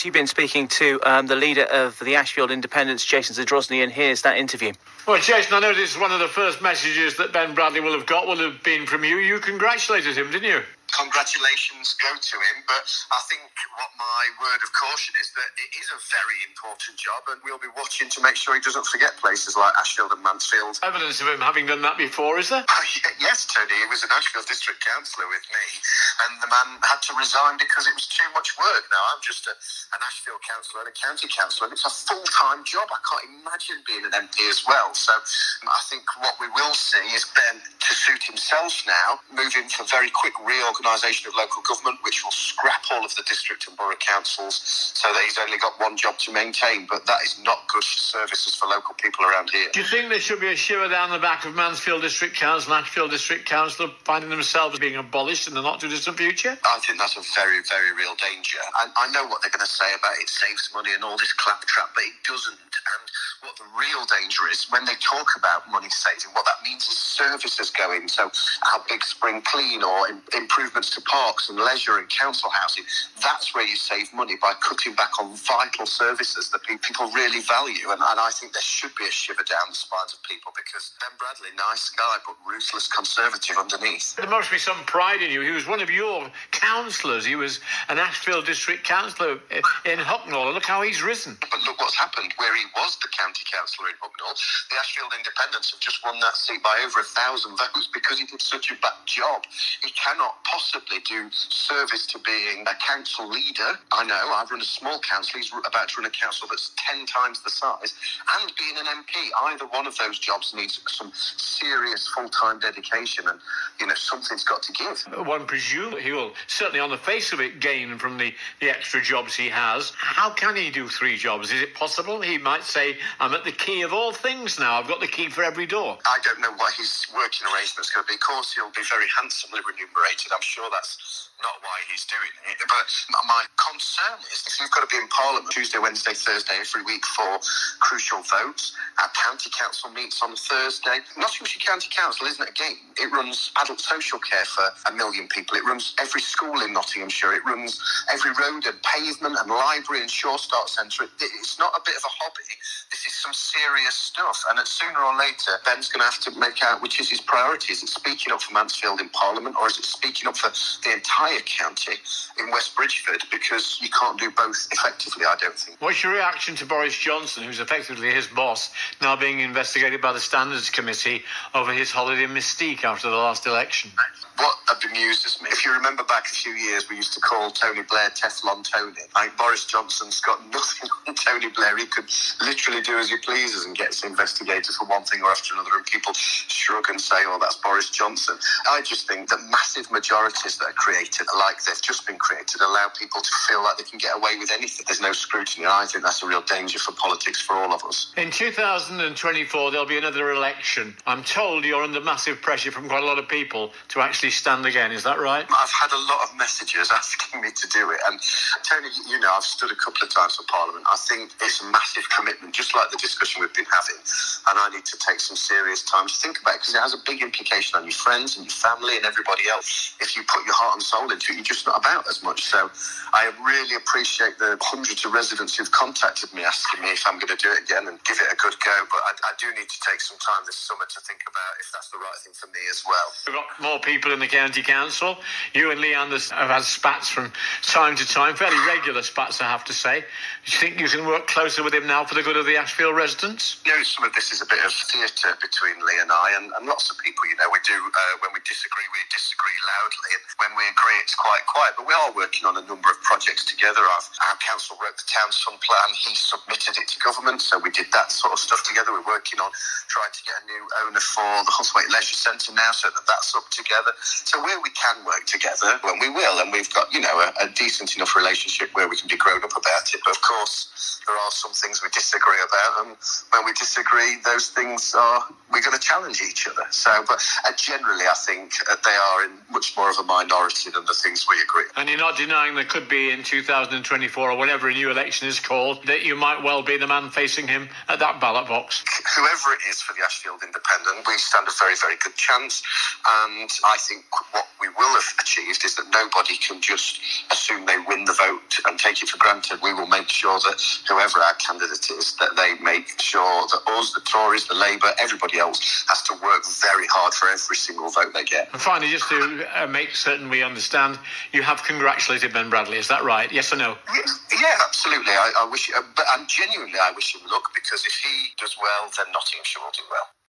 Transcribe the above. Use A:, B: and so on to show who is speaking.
A: minutes, you've been speaking to the leader of the Ashfield Independents, Jason Zadrozny, and here's that interview.
B: Well, Jason, I noticed one of the first messages that Ben Bradley will have been from you. You congratulated him, didn't you?
C: Congratulations go to him, but I think what my word of caution is that it is a very important job, and we'll be watching to make sure he doesn't forget places like Ashfield and Mansfield.
B: Evidence of him having done that before, is there?
C: Yes, Tony. He was an Ashfield district councillor with me, and the man had to resign because it was too much work. Now, I'm just an Ashfield councillor and a county councillor, and it's a full-time job. I can't imagine being an MP as well. So I think what we will see is Ben, to suit himself now, moving for very quick reorganisation of local government, which will scrap all of the district and borough councils so that he's only got one job to maintain. But that is not good services for local people around here.
B: Do you think there should be a shiver down the back of Mansfield District Council and Ashfield District Council finding themselves being abolished in the not-too-distant future?
C: I think that's a very, very real danger. And I know what they're going to say about it saves money and all this claptrap, but it doesn't. And what the real danger is, when they talk about money saving, what that means is services going. So our big spring clean or improvements to parks and leisure and council housing, that's where you save money, by cutting back on vital services that people really value. And I think there should be a shiver down the spines of people, because Ben Bradley, nice guy, but ruthless conservative underneath.
B: There must be some pride in you. He was one of your councillors. He was an Ashfield District councillor in Hucknall. Look how he's risen.
C: But look what's happened. Where he was the county councillor in Hucknall, the Ashfield Independents have just won that seat by over 1,000 votes because he did such a bad job. He cannot possibly do service to being a council leader. I know, I've run a small council. He's about to run a council that's 10 times the size. And being an MP, either one of those jobs needs some serious full-time dedication, and, something's got to give.
B: One presumes he will, certainly on the face of it, gain from the extra jobs he has. How can he do 3 jobs? Is it possible? He might say, I'm at the key of all things now. I've got the key for every door.
C: I don't know what his working arrangement's going to be. Of course, he'll be very handsomely remunerated. I'm sure that's not why he's doing it. But my concern is, if you've got to be in Parliament Tuesday, Wednesday, Thursday every week for crucial votes, our county council meets on Thursday. Nottinghamshire County Council isn't a game. It runs adult social care for 1 million people. It runs every school in Nottinghamshire. It runs every road and pavement and library and Shore Start Centre. It's not a bit of a hobby. This is some serious stuff. And sooner or later, Ben's going to have to make out which is his priority. Is it speaking up for Mansfield in Parliament, or is it speaking up for the entire county in West Bridgford? Because you can't do both effectively, I don't think.
B: What's your reaction to Boris Johnson, who's effectively his boss, now being investigated by the Standards Committee over his holiday mystique after the last election?
C: What bemuses me, if you remember back a few years, we used to call Tony Blair Teflon Tony. Boris Johnson's got nothing on Tony Blair. He could literally do as he pleases and gets investigated for one thing or after another, and people shrug and say, oh, that's Boris Johnson. I just think that massive majorities that are created, like they've just been created, allow people to feel like they can get away with anything. There's no scrutiny, and I think that's a real danger for politics for all of us.
B: In 2024, there'll be another election. I'm told you're under massive pressure from quite a lot of people to actually stand again. Is that right?
C: I've had a lot of messages asking me to do it, and Tony, I've stood a couple of times for Parliament. I think it's a massive commitment, just like the discussion we've been having, and I need to take some serious time to think about it, because it has a big implication on your friends and your family and everybody else. If you put your heart and soul into it, you're just not about as much. So I really appreciate the hundreds of residents who've contacted me asking me if I'm going to do it again and give it a good go, but I do need to take some time this summer to think about if that's the right thing for me as well.
B: We've got more people in the county council. You and Leanne have had spats from time to time, fairly regular spats, I have to say. Do you think you can work closer with him now for the good of the Ashfield residents?
C: Some of this is a bit of theatre between Lee and I, and lots of people, we do, when we disagree loudly, and when we agree, it's quite quiet. But we are working on a number of projects together. Our council wrote the Town's Fund plan. He submitted it to government, so we did that sort of stuff together. We're working on trying to get a new owner for the Husthwaite Leisure Centre now, so that's up together. So where we can work together, well, we will, and we've got, a decent enough relationship where we can be grown up about it. But of course, there are some things we disagree about, and when we disagree, those things we're going to challenge each other. So, but generally, I think they are in much more of a minority than the things we agree.
B: And you're not denying there could be in 2024 or whenever a new election is called, that you might well be the man facing him at that ballot box?
C: Whoever it is for the Ashfield Independent, we stand a very, very good chance. And I think what we will have achieved is that nobody can just assume they win the vote and take it for granted. We will make sure that whoever our candidate is, that they make sure that us, the Tories, the Labour, everybody else has to work very hard for every single vote they get.
B: And finally, just to make certain we understand, you have congratulated Ben Bradley, is that right? Yes or no?
C: Yeah, absolutely. I wish, but genuinely I wish him luck, because if he does well, then Nottinghamshire will do well.